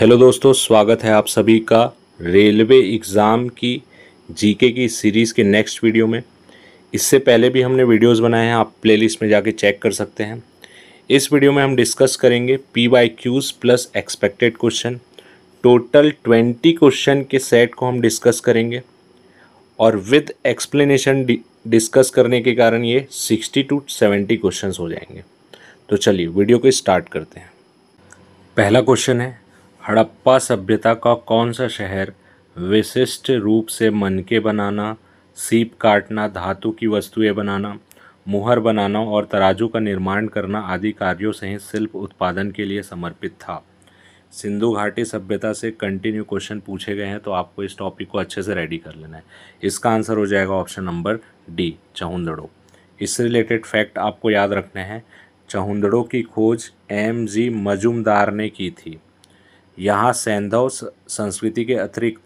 Hello दोस्तों, स्वागत है आप सभी का रेलवे एग्ज़ाम की जीके की सीरीज़ के नेक्स्ट वीडियो में। इससे पहले भी हमने वीडियोस बनाए हैं, आप प्लेलिस्ट में जाके चेक कर सकते हैं। इस वीडियो में हम डिस्कस करेंगे PYQs plus expected question. Total 20 question के सेट को हम डिस्कस करेंगे और विद एक्सप्लेनेशन डिस्कस करने के कारण ये 60 to 70 क्वेश्चंस हो जाएंगे। तो चलिए वीडियो को स्टार्ट करते हैं। पहला क्वेश्चन है, हड़प्पा सभ्यता का कौन सा शहर विशिष्ट रूप से मनके बनाना, सीप काटना, धातु की वस्तुएं बनाना, मुहर बनाना और तराजू का निर्माण करना आदि कार्यों सहित शिल्प उत्पादन के लिए समर्पित था। सिंधु घाटी सभ्यता से कंटिन्यू क्वेश्चन पूछे गए हैं, तो आपको इस टॉपिक को अच्छे से रेडी कर लेना है। इसका आंसर हो जाएगा ऑप्शन नंबर डी, चहुंदड़ो। इससे रिलेटेड फैक्ट आपको याद रखने हैं। चहुंदड़ो की खोज MG मजुमदार ने की थी। यहाँ सैंधव संस्कृति के अतिरिक्त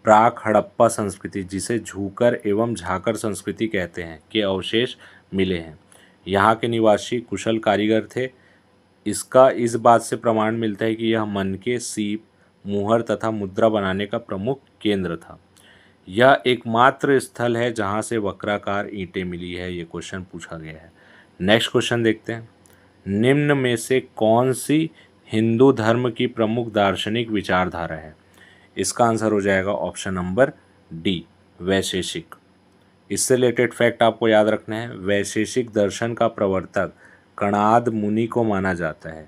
प्राक हड़प्पा संस्कृति, जिसे झूकर एवं झाकर संस्कृति कहते हैं, के अवशेष मिले हैं। यहाँ के निवासी कुशल कारीगर थे। इसका इस बात से प्रमाण मिलता है कि यह मनके, सीप, मुहर तथा मुद्रा बनाने का प्रमुख केंद्र था। यह एकमात्र स्थल है जहाँ से वक्राकार ईंटें मिली है। ये क्वेश्चन पूछा गया है। नेक्स्ट क्वेश्चन देखते हैं। निम्न में से कौन सी हिंदू धर्म की प्रमुख दार्शनिक विचारधारा है? इसका आंसर हो जाएगा ऑप्शन नंबर डी, वैशेषिक। इससे रिलेटेड फैक्ट आपको याद रखना है। वैशेषिक दर्शन का प्रवर्तक कणाद मुनि को माना जाता है।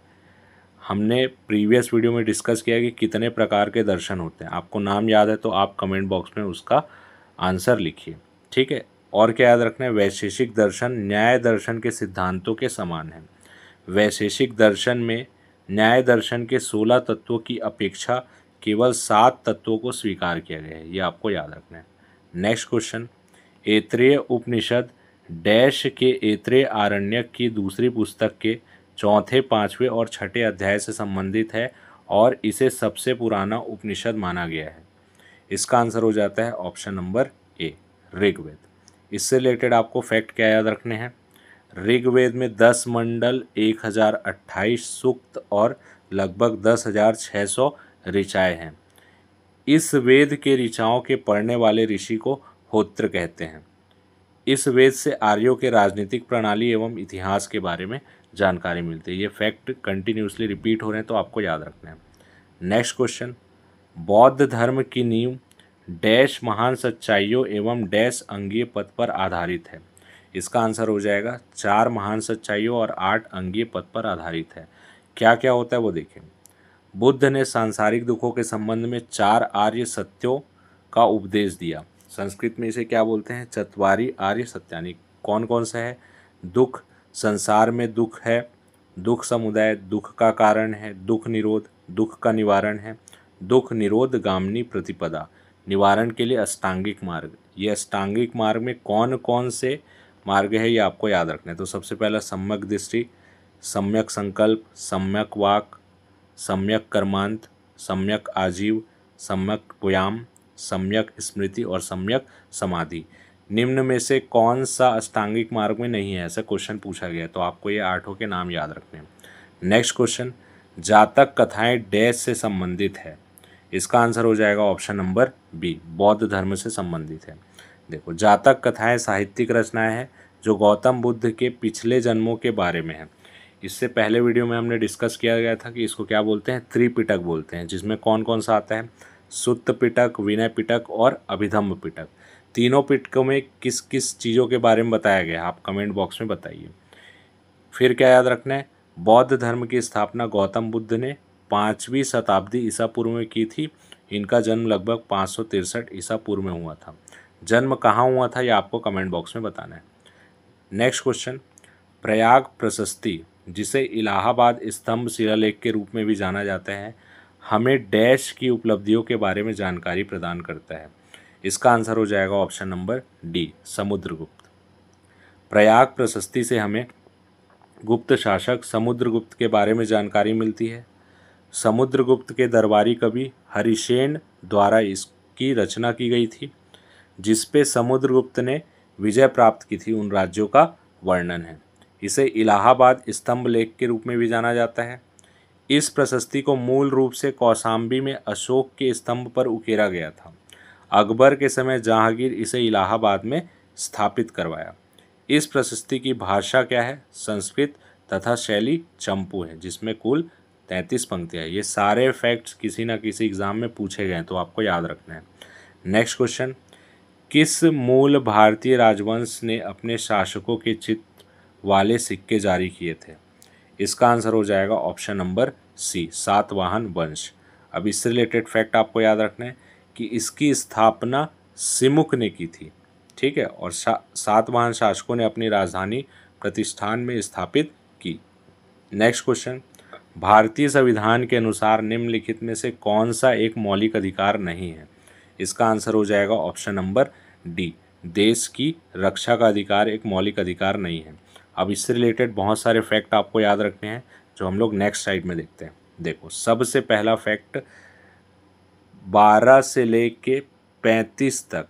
हमने प्रीवियस वीडियो में डिस्कस किया कि कितने प्रकार के दर्शन होते हैं। आपको नाम याद है तो आप कमेंट बॉक्स में उसका आंसर लिखिए, ठीक है। और क्या याद रखना है? वैशेषिक दर्शन न्याय दर्शन के सिद्धांतों के समान है। वैशेषिक दर्शन में न्याय दर्शन के 16 तत्वों की अपेक्षा केवल 7 तत्वों को स्वीकार किया गया है। ये आपको याद रखना है। नेक्स्ट क्वेश्चन, ऐत्रेय उपनिषद डैश के ऐत्रेय आरण्यक की दूसरी पुस्तक के चौथे, पाँचवें और छठे अध्याय से संबंधित है और इसे सबसे पुराना उपनिषद माना गया है। इसका आंसर हो जाता है ऑप्शन नंबर ए, ऋग्वेद। इससे रिलेटेड आपको फैक्ट क्या याद रखने हैं? ऋग्वेद में 10 मंडल, 1028 सूक्त और लगभग 10,600 ऋचाएँ हैं। इस वेद के ऋचाओं के पढ़ने वाले ऋषि को होत्र कहते हैं। इस वेद से आर्यों के राजनीतिक प्रणाली एवं इतिहास के बारे में जानकारी मिलती है। ये फैक्ट कंटिन्यूसली रिपीट हो रहे हैं, तो आपको याद रखना है। नेक्स्ट क्वेश्चन, बौद्ध धर्म की नींव डैश महान सच्चाइयों एवं डैश अंगीय पद पर आधारित है। इसका आंसर हो जाएगा 4 महान सच्चाइयों और 8 अंगीय पद पर आधारित है। क्या क्या होता है वो देखें। बुद्ध ने सांसारिक दुखों के संबंध में 4 आर्य सत्यों का उपदेश दिया। संस्कृत में इसे क्या बोलते हैं? चत्वारि आर्य सत्यानि। कौन कौन सा है? दुख, संसार में दुख है, दुख समुदाय, दुख का कारण है, दुख निरोध, दुख का निवारण है, दुख निरोध गामिनी प्रतिपदा, निवारण के लिए अष्टांगिक मार्ग। ये अष्टांगिक मार्ग में कौन कौन से मार्ग है ये आपको याद रखना है। तो सबसे पहला सम्यक दृष्टि, सम्यक संकल्प, सम्यक वाक, सम्यक कर्मांत, सम्यक आजीव, सम्यक व्यायाम, सम्यक स्मृति और सम्यक समाधि। निम्न में से कौन सा अष्टांगिक मार्ग में नहीं है? ऐसा क्वेश्चन पूछा गया है, तो आपको ये 8 के नाम याद रखने हैं। नेक्स्ट क्वेश्चन, जातक कथाएं डैश से संबंधित है। इसका आंसर हो जाएगा ऑप्शन नंबर बी, बौद्ध धर्म से संबंधित है। देखो, जातक कथाएं साहित्यिक रचनाएं हैं जो गौतम बुद्ध के पिछले जन्मों के बारे में है। इससे पहले वीडियो में हमने डिस्कस किया गया था कि इसको क्या बोलते हैं? त्रिपिटक बोलते हैं, जिसमें कौन कौन सा आता है? सुत्त पिटक, विनय पिटक और अभिधम्म पिटक। तीनों पिटकों में किस किस चीज़ों के बारे में बताया गया है? आप कमेंट बॉक्स में बताइए। फिर क्या याद रखना है? बौद्ध धर्म की स्थापना गौतम बुद्ध ने 5वीं शताब्दी ईसा पूर्व में की थी। इनका जन्म लगभग 563 ईसा पूर्व में हुआ था। जन्म कहाँ हुआ था ये आपको कमेंट बॉक्स में बताना है। नेक्स्ट क्वेश्चन, प्रयाग प्रशस्ति, जिसे इलाहाबाद स्तंभ शिलालेख के रूप में भी जाना जाता है, हमें डैश की उपलब्धियों के बारे में जानकारी प्रदान करता है। इसका आंसर हो जाएगा option number D, Samudragupta. Prayag प्रशस्ति से हमें गुप्त शासक समुद्रगुप्त के बारे में जानकारी मिलती है। समुद्रगुप्त के दरबारी कवि हरिसेन द्वारा इसकी रचना की गई थी, जिस पे समुद्रगुप्त ने विजय प्राप्त की थी। उन राज्यों का वर्णन है। इसे इलाहाबाद स्तंभ लेख के रूप में भी जाना जाता है। इस प्रशस्ति को मूल रूप से कौशाम्बी में अशोक के स्तंभ पर उकेरा गया था। अकबर के समय जहांगीर इसे इलाहाबाद में स्थापित करवाया। इस प्रशस्ति की भाषा क्या है? संस्कृत तथा शैली चंपू है, जिसमें कुल 33 पंक्तियाँ हैं। ये सारे फैक्ट्स किसी न किसी एग्जाम में पूछे गए हैं, तो आपको याद रखना है। नेक्स्ट क्वेश्चन, किस मूल भारतीय राजवंश ने अपने शासकों के चित्र वाले सिक्के जारी किए थे? इसका आंसर हो जाएगा ऑप्शन नंबर सी, सातवाहन वंश। अब इससे रिलेटेड फैक्ट आपको याद रखना है कि इसकी स्थापना सिमुक ने की थी, ठीक है, और सातवाहन शासकों ने अपनी राजधानी प्रतिष्ठान में स्थापित की। नेक्स्ट क्वेश्चन, भारतीय संविधान के अनुसार निम्नलिखित में से कौन सा एक मौलिक अधिकार नहीं है? इसका आंसर हो जाएगा ऑप्शन नंबर डी, देश की रक्षा का अधिकार एक मौलिक अधिकार नहीं है। अब इससे रिलेटेड बहुत सारे फैक्ट आपको याद रखने हैं, जो हम लोग नेक्स्ट स्लाइड में देखते हैं। देखो, सबसे पहला फैक्ट, 12 से लेके 35 तक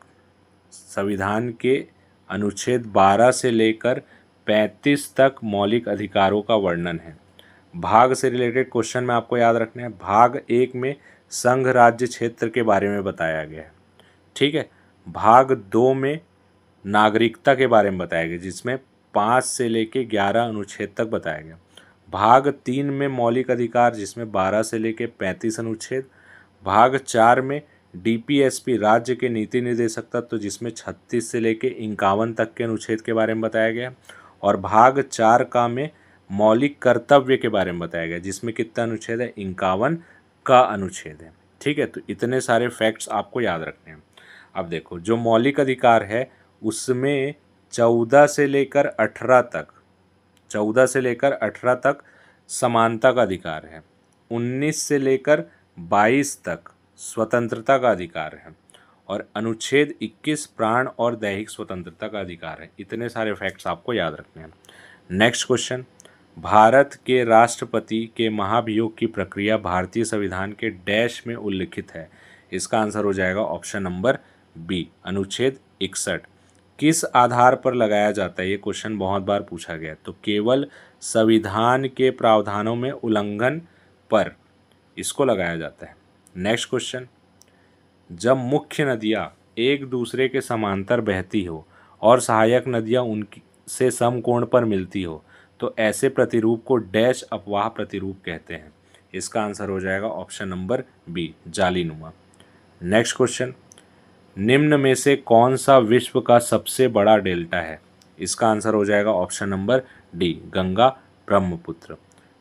संविधान के अनुच्छेद 12 से लेकर 35 तक मौलिक अधिकारों का वर्णन है। भाग से रिलेटेड क्वेश्चन में आपको याद रखना है, भाग 1 में संघ राज्य क्षेत्र के बारे में बताया गया है, ठीक है। भाग 2 में नागरिकता के बारे में बताया गया, जिसमें 5 से लेके 11 अनुच्छेद तक बताया गया। भाग 3 में मौलिक अधिकार, जिसमें 12 से लेके 35 अनुच्छेद। भाग 4 में डीपीएसपी राज्य के नीति निर्देशक तत्व, जिसमें 36 से लेके 51 तक के अनुच्छेद के बारे में बताया गया। और भाग 4 का में मौलिक कर्तव्य के बारे में बताया गया, जिसमें कितना अनुच्छेद है? 51 का अनुच्छेद है, ठीक है। तो इतने सारे फैक्ट्स आपको याद रखने हैं। अब देखो, जो मौलिक अधिकार है उसमें 14 से लेकर 18 तक समानता का अधिकार है, 19 से लेकर 22 तक स्वतंत्रता का अधिकार है, और अनुच्छेद 21 प्राण और दैहिक स्वतंत्रता का अधिकार है। इतने सारे फैक्ट्स आपको याद रखने हैं। नेक्स्ट क्वेश्चन, भारत के राष्ट्रपति के महाभियोग की प्रक्रिया भारतीय संविधान के डैश में उल्लिखित है? इसका आंसर हो जाएगा ऑप्शन नंबर बी, अनुच्छेद 61। किस आधार पर लगाया जाता है? ये क्वेश्चन बहुत बार पूछा गया। तो केवल संविधान के प्रावधानों में उल्लंघन पर इसको लगाया जाता है। नेक्स्ट क्वेश्चन, जब मुख्य नदियाँ एक दूसरे के समांतर बहती हो और सहायक नदियाँ उनकी से समकोण पर मिलती हो, तो ऐसे प्रतिरूप को डैश अपवाह प्रतिरूप कहते हैं। इसका आंसर हो जाएगा ऑप्शन नंबर बी, जालीनुमा। नेक्स्ट क्वेश्चन, निम्न में से कौन सा विश्व का सबसे बड़ा डेल्टा है? इसका आंसर हो जाएगा option number D, Ganga Brahmaputra.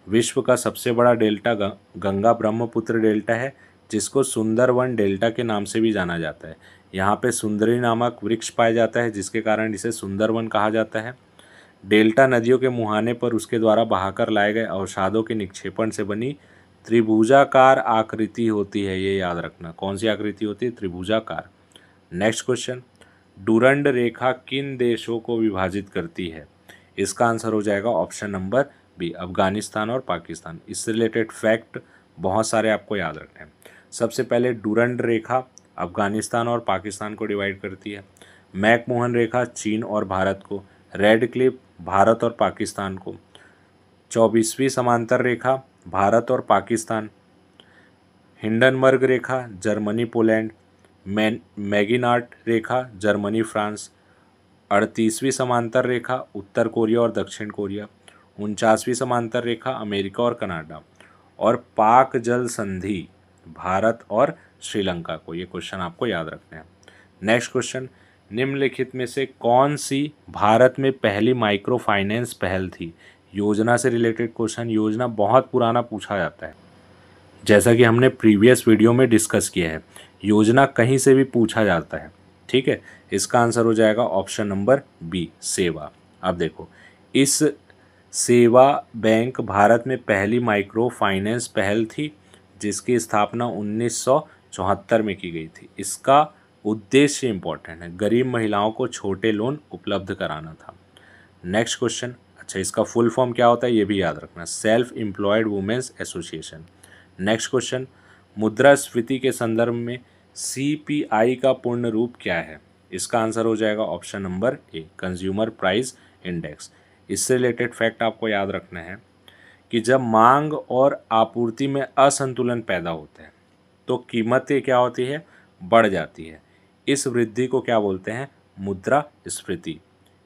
विश्व का सबसे बड़ा डेल्टा गंगा ब्रह्मपुत्र डेल्टा है, जिसको सुंदरवन डेल्टा के नाम से भी जाना जाता है। यहाँ पे सुंदरी नामक वृक्ष पाया जाता है, जिसके कारण इसे सुंदरवन कहा जाता है। डेल्टा नदियों के मुहाने पर उसके द्वारा बहाकर लाए गए अवसादों के निक्षेपण से बनी त्रिभुजाकार आकृति होती है, ये याद रखना। कौन सी आकृति होती है? त्रिभुजाकार। नेक्स्ट क्वेश्चन, डुरंड रेखा किन देशों को विभाजित करती है? इसका आंसर हो जाएगा ऑप्शन नंबर बी, अफगानिस्तान और पाकिस्तान। इससे रिलेटेड फैक्ट बहुत सारे आपको याद रखने हैं। सबसे पहले डुरंड रेखा अफगानिस्तान और पाकिस्तान को डिवाइड करती है। मैकमोहन रेखा चीन और भारत को, रेड क्लिफ भारत और पाकिस्तान को, 24वीं समांतर रेखा भारत और पाकिस्तान, हिंडनबर्ग रेखा जर्मनी पोलैंड, मैगिनार्ट रेखा जर्मनी फ्रांस, 38वीं समांतर रेखा उत्तर कोरिया और दक्षिण कोरिया, 49वीं समांतर रेखा अमेरिका और कनाडा, और पाक जल संधि भारत और श्रीलंका को। ये क्वेश्चन आपको याद रखने हैं। नेक्स्ट क्वेश्चन, निम्नलिखित में से कौन सी भारत में पहली माइक्रो फाइनेंस पहल थी? योजना से रिलेटेड क्वेश्चन, योजना बहुत पुराना पूछा जाता है, जैसा कि हमने प्रीवियस वीडियो में डिस्कस किया है। योजना कहीं से भी पूछा जाता है, ठीक है। इसका आंसर हो जाएगा ऑप्शन नंबर बी, सेवा। अब देखो, इस सेवा बैंक भारत में पहली माइक्रो फाइनेंस पहल थी, जिसकी स्थापना 1974 में की गई थी। इसका उद्देश्य इंपॉर्टेंट है, गरीब महिलाओं को छोटे लोन उपलब्ध कराना था। नेक्स्ट क्वेश्चन, अच्छा इसका फुल फॉर्म क्या होता है ये भी याद रखना, Self Employed Women's Association. Next question, मुद्रास्फीति के संदर्भ में सीपीआई का पूर्ण रूप क्या है? इसका आंसर हो जाएगा option number A, consumer price index. इससे रिलेटेड फैक्ट आपको याद रखना है कि जब मांग और आपूर्ति में असंतुलन पैदा होता है तो कीमतें क्या होती है, बढ़ जाती है। इस वृद्धि को क्या बोलते हैं, मुद्रास्फीति।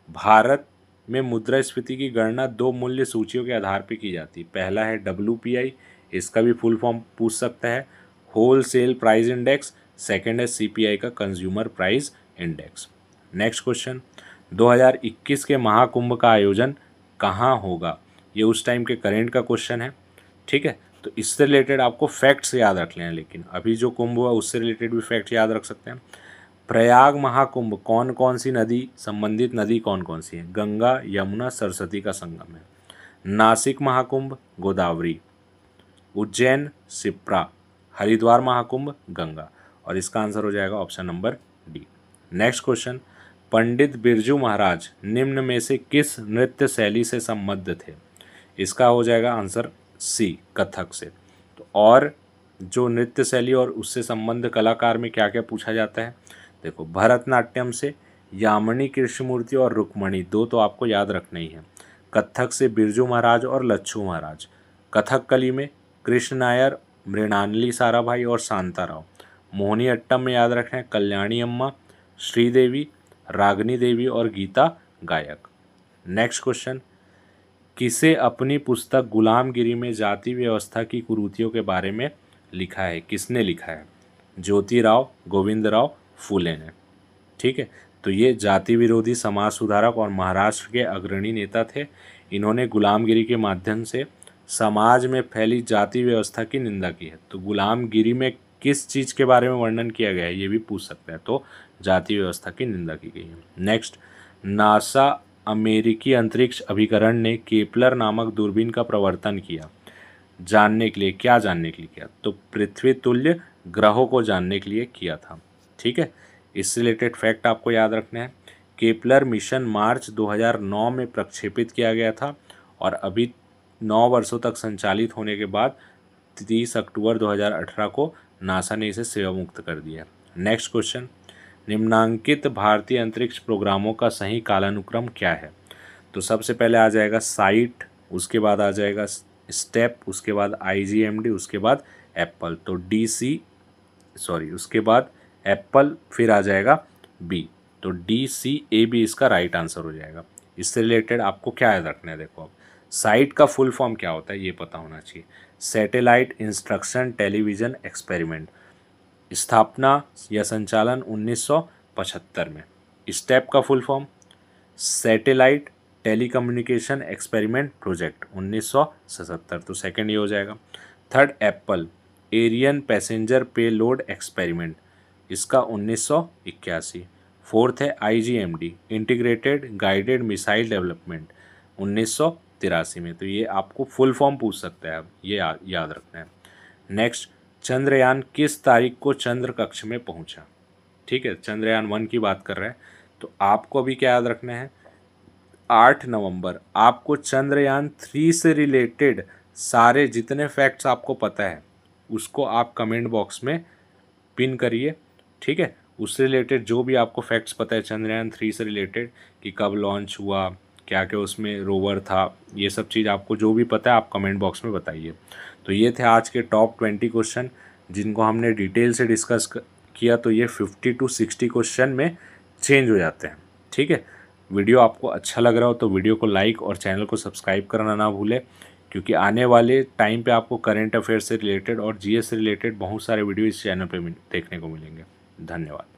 भारत में मुद्रास्फीति की गणना दो मूल्य सूचियों के आधार पर की जाती है। पहला है WPI, इसका भी फुल फॉर्म पूछ सकता है, wholesale price index. Second है CPI का, consumer price index. Next question, 2021 के महाकुंभ का आयोजन कहाँ होगा? ये उस टाइम के करेंट का क्वेश्चन है, ठीक है। तो इससे रिलेटेड आपको फैक्ट्स याद रख लें, लेकिन अभी जो कुंभ हुआ उससे रिलेटेड भी फैक्ट्स याद रख सकते हैं। प्रयाग महाकुंभ कौन कौन सी नदी, संबंधित नदी कौन कौन सी है? गंगा, यमुना, सरस्वती का संगम है। नासिक महाकुंभ गोदावरी, उज्जैन शिप्रा, हरिद्वार महाकुंभ गंगा, और इसका आंसर हो जाएगा option number D. Next question, Pandit Birju Maharaj निम्न में से किस नृत्य शैली से संबद्ध थे? इसका हो जाएगा आंसर सी, कथक से। तो और जो नृत्य शैली और उससे संबंध कलाकार में क्या क्या पूछा जाता है, देखो भरतनाट्यम से यामिनी कृष्णमूर्ति और रुक्मणी, दो तो आपको याद रखना ही है। कथक से बिरजू महाराज और लच्छू महाराज। कथकली में कृष्ण नायर, मृणालिनी साराभाई और शांताराव। मोहिनी अट्टम में याद रखना है कल्याणी अम्मा, श्रीदेवी, रागनी देवी और गीता गायक। नेक्स्ट क्वेश्चन, किसे अपनी पुस्तक गुलामगिरी में जाति व्यवस्था की कुरीतियों के बारे में लिखा है? किसने लिखा है? ज्योतिराव गोविंदराव फूले ने, ठीक है। तो ये जाति विरोधी समाज सुधारक और महाराष्ट्र के अग्रणी नेता थे। इन्होंने गुलामगिरी के माध्यम से समाज में फैली जाति व्यवस्था की निंदा की है। तो गुलामगिरी में किस चीज़ के बारे में वर्णन किया गया है ये भी पूछ सकते हैं, तो जाति व्यवस्था की निंदा की गई है। नेक्स्ट, नासा अमेरिकी अंतरिक्ष अभिकरण ने केपलर नामक दूरबीन का प्रवर्तन किया जानने के लिए, क्या जानने के लिए किया? तो पृथ्वी तुल्य ग्रहों को जानने के लिए किया था, ठीक है। इससे रिलेटेड फैक्ट आपको याद रखना है, केपलर मिशन मार्च 2009 में प्रक्षेपित किया गया था और अभी 9 वर्षों तक संचालित होने के बाद 30 अक्टूबर 2018 को नासा ने इसे सेवा मुक्त कर दिया। नेक्स्ट क्वेश्चन, निम्नांकित भारतीय अंतरिक्ष प्रोग्रामों का सही कालानुक्रम क्या है? तो सबसे पहले आ जाएगा साइट, उसके बाद आ जाएगा स्टेप, उसके बाद IGMD, उसके बाद एप्पल। तो उसके बाद एप्पल, फिर आ जाएगा बी। तो DCAB इसका राइट आंसर हो जाएगा। इससे रिलेटेड आपको क्या याद रखना है, देखो अब साइट का फुल फॉर्म क्या होता है ये पता होना चाहिए। सैटेलाइट इंस्ट्रक्शन टेलीविज़न एक्सपेरिमेंट, स्थापना या संचालन 1975 में। स्टेप का full form satellite telecommunication experiment project 1977, तो सेकंड ये हो जाएगा। थर्ड एप्पल, एरियन पैसेंजर पे लोड एक्सपेरिमेंट, इसका 1981। फोर्थ है IGMD, integrated guided missile development 1983 में। तो ये आपको फुल फॉर्म पूछ सकता है, अब ये याद रखना है। नेक्स्ट, चंद्रयान किस तारीख को चंद्र कक्ष में पहुंचा? ठीक है, चंद्रयान 1 की बात कर रहे हैं, तो आपको अभी क्या याद रखना है, 8 नवंबर। आपको चंद्रयान 3 से रिलेटेड सारे जितने फैक्ट्स आपको पता है उसको आप कमेंट बॉक्स में पिन करिए, ठीक है। उससे रिलेटेड जो भी आपको फैक्ट्स पता है चंद्रयान 3 से रिलेटेड, कि कब लॉन्च हुआ, क्या क्या उसमें रोवर था, ये सब चीज़ आपको जो भी पता है आप कमेंट बॉक्स में बताइए। तो ये थे आज के टॉप 20 क्वेश्चन जिनको हमने डिटेल से डिस्कस किया। तो ये 50 to 60 क्वेश्चन में चेंज हो जाते हैं, ठीक है। वीडियो आपको अच्छा लग रहा हो तो वीडियो को लाइक और चैनल को सब्सक्राइब करना ना भूलें, क्योंकि आने वाले टाइम पे आपको करंट अफेयर से रिलेटेड और GS से रिलेटेड बहुत सारे वीडियो इस चैनल पे देखने को मिलेंगे। धन्यवाद।